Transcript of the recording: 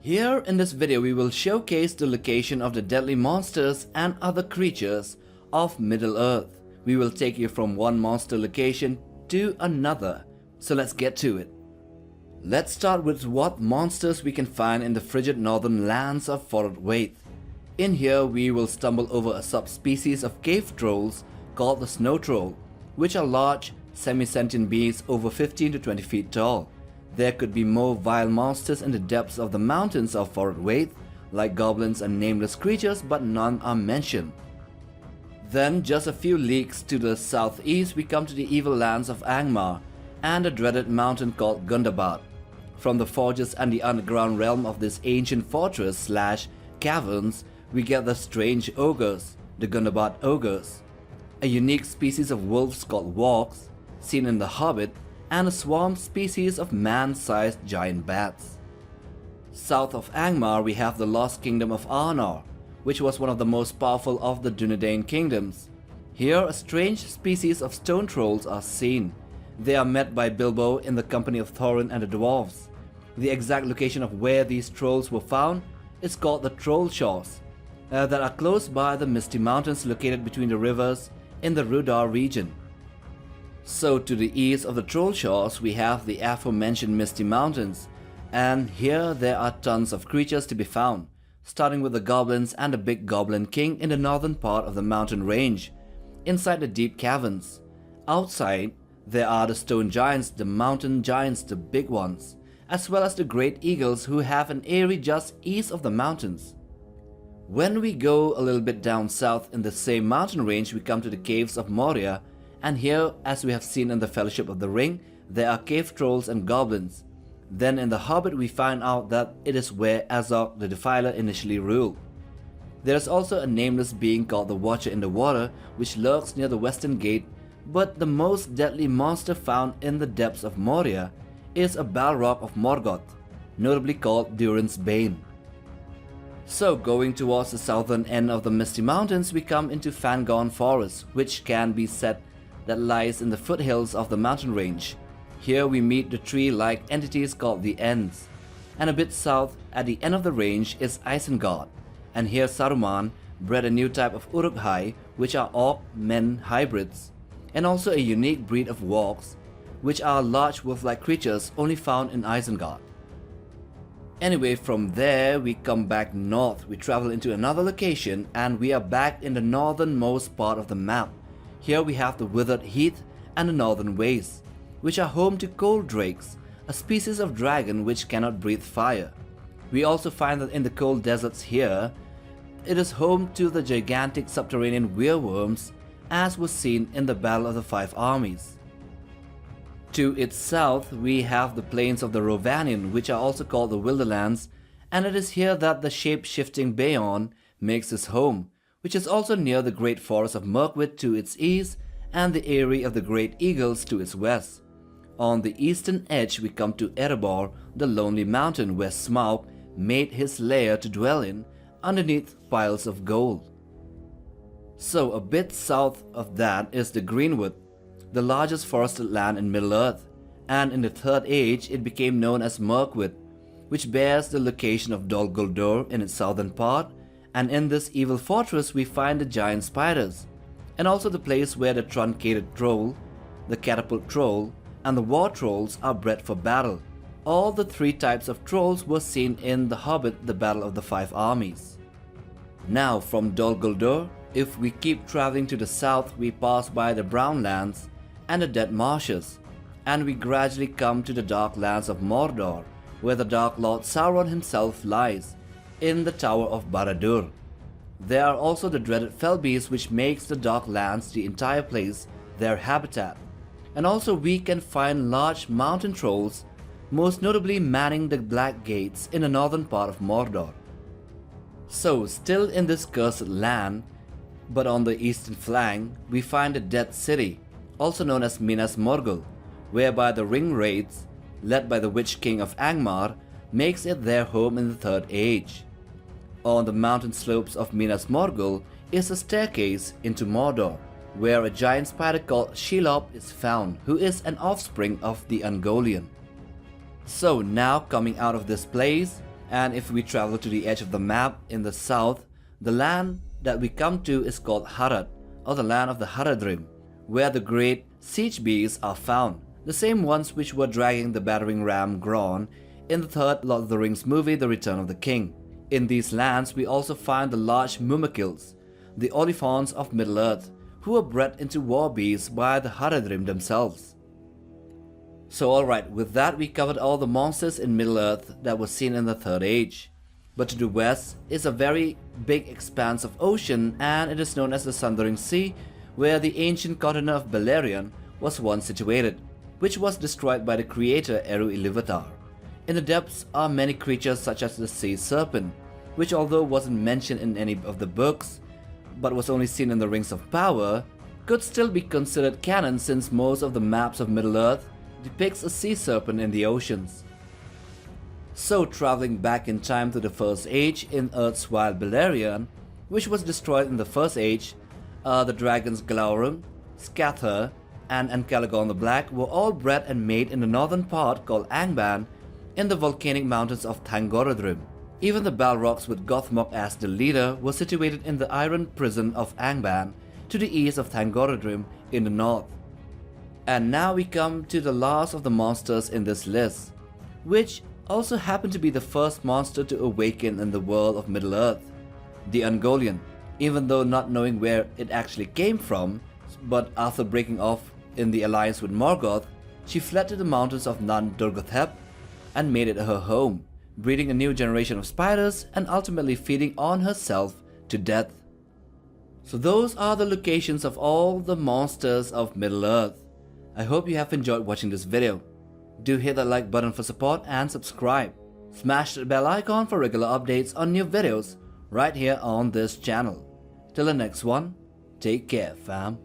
Here in this video we will showcase the location of the deadly monsters and other creatures of Middle-earth. We will take you from one monster location to another, so let's get to it. Let's start with what monsters we can find in the frigid northern lands of Foroth. In here we will stumble over a subspecies of cave trolls called the snow troll, which are large, semi-sentient beings over 15 to 20 feet tall. There could be more vile monsters in the depths of the mountains of Foroth, like goblins and nameless creatures, but none are mentioned. Then, just a few leagues to the southeast, we come to the evil lands of Angmar and a dreaded mountain called Gundabad. From the forges and the underground realm of this ancient fortress / caverns, we get the strange ogres, the Gundabad ogres, a unique species of wolves called wargs, seen in the Hobbit, and a swarm species of man-sized giant bats. South of Angmar we have the lost kingdom of Arnor, which was one of the most powerful of the Dunedain kingdoms. Here a strange species of stone trolls are seen. They are met by Bilbo in the company of Thorin and the dwarves. The exact location of where these trolls were found is called the Trollshaws, that are close by the Misty mountains located between the rivers in the Rudar region. So to the east of the Trollshaws we have the aforementioned Misty mountains, and here there are tons of creatures to be found, starting with the goblins and the big goblin king in the northern part of the mountain range, inside the deep caverns. Outside there are the stone giants, the mountain giants, the big ones, as well as the great eagles who have an eyrie just east of the mountains. When we go a little bit down south in the same mountain range we come to the caves of Moria, and here, as we have seen in the Fellowship of the Ring, there are cave trolls and goblins. Then in the Hobbit we find out that it is where Azog the Defiler initially ruled. There is also a nameless being called the Watcher in the Water, which lurks near the western gate, but the most deadly monster found in the depths of Moria is a Balrog of Morgoth, notably called Durin's Bane. So going towards the southern end of the Misty Mountains we come into Fangorn Forest, which can be said that lies in the foothills of the mountain range. Here we meet the tree-like entities called the Ents, and a bit south at the end of the range is Isengard, and here Saruman bred a new type of Uruk-hai, which are orc-men hybrids, and also a unique breed of wargs, which are large wolf-like creatures only found in Isengard. Anyway, from there we come back north, we travel into another location, and we are back in the northernmost part of the map. Here we have the Withered Heath and the Northern Wastes, which are home to cold drakes, a species of dragon which cannot breathe fire. We also find that in the cold deserts here, it is home to the gigantic subterranean wereworms, as was seen in the Battle of the Five Armies. To its south we have the plains of the Rovanion, which are also called the Wilderlands, and it is here that the shape-shifting Beorn makes his home, which is also near the great forest of Mirkwood to its east and the eyrie of the great eagles to its west. On the eastern edge we come to Erebor, the lonely mountain where Smaug made his lair to dwell in underneath piles of gold. So a bit south of that is the Greenwood, the largest forested land in Middle-earth, and in the Third Age it became known as Mirkwood, which bears the location of Dol Guldur in its southern part, and in this evil fortress we find the giant spiders, and also the place where the truncated troll, the catapult troll, and the war trolls are bred for battle. All the three types of trolls were seen in The Hobbit, the Battle of the Five Armies. Now from Dol Guldur, if we keep traveling to the south we pass by the Brown Lands and the Dead Marshes, and we gradually come to the Dark Lands of Mordor, where the Dark Lord Sauron himself lies, in the Tower of Barad-dûr. There are also the dreaded fell beasts which makes the Dark Lands the entire place their habitat, and also we can find large mountain trolls, most notably manning the Black Gates in the northern part of Mordor. So still in this cursed land, but on the eastern flank we find the Dead City, also known as Minas Morgul, whereby the Ring Wraiths, led by the Witch King of Angmar, makes it their home in the Third Age. On the mountain slopes of Minas Morgul is a staircase into Mordor, where a giant spider called Shelob is found, who is an offspring of the Ungoliant. So now coming out of this place, And if we travel to the edge of the map in the south, the land that we come to is called Harad, or the land of the Haradrim, where the great siege beasts are found, the same ones which were dragging the battering ram Gron in the third Lord of the Rings movie, The Return of the King. In these lands, we also find the large Mumakils, the Oliphaunts of Middle-earth, who were bred into war beasts by the Haradrim themselves. So alright, with that we covered all the monsters in Middle-earth that were seen in the Third Age. But to the west is a very big expanse of ocean, and it is known as the Sundering Sea, where the ancient continent of Beleriand was once situated, which was destroyed by the creator Eru Ilúvatar. In the depths are many creatures such as the sea serpent, which although wasn't mentioned in any of the books, but was only seen in the Rings of Power, could still be considered canon since most of the maps of Middle-earth depicts a sea serpent in the oceans. So traveling back in time to the First Age in Earth's wild Beleriand, which was destroyed in the First Age, the dragons Glaurung, Scather, and Ancalagon the Black were all bred and made in the northern part called Angmar in the volcanic mountains of Thangorodrim. Even the Balrogs with Gothmog as the leader were situated in the iron prison of Angmar to the east of Thangorodrim in the north. And now we come to the last of the monsters in this list, which also happened to be the first monster to awaken in the world of Middle-earth, the Ungoliant. Even though not knowing where it actually came from, but after breaking off in the alliance with Morgoth, she fled to the mountains of Nan-Durgothep and made it her home, breeding a new generation of spiders and ultimately feeding on herself to death. So those are the locations of all the monsters of Middle-earth. I hope you have enjoyed watching this video. Do hit that like button for support and subscribe. Smash the bell icon for regular updates on new videos right here on this channel. Till the next one, take care fam.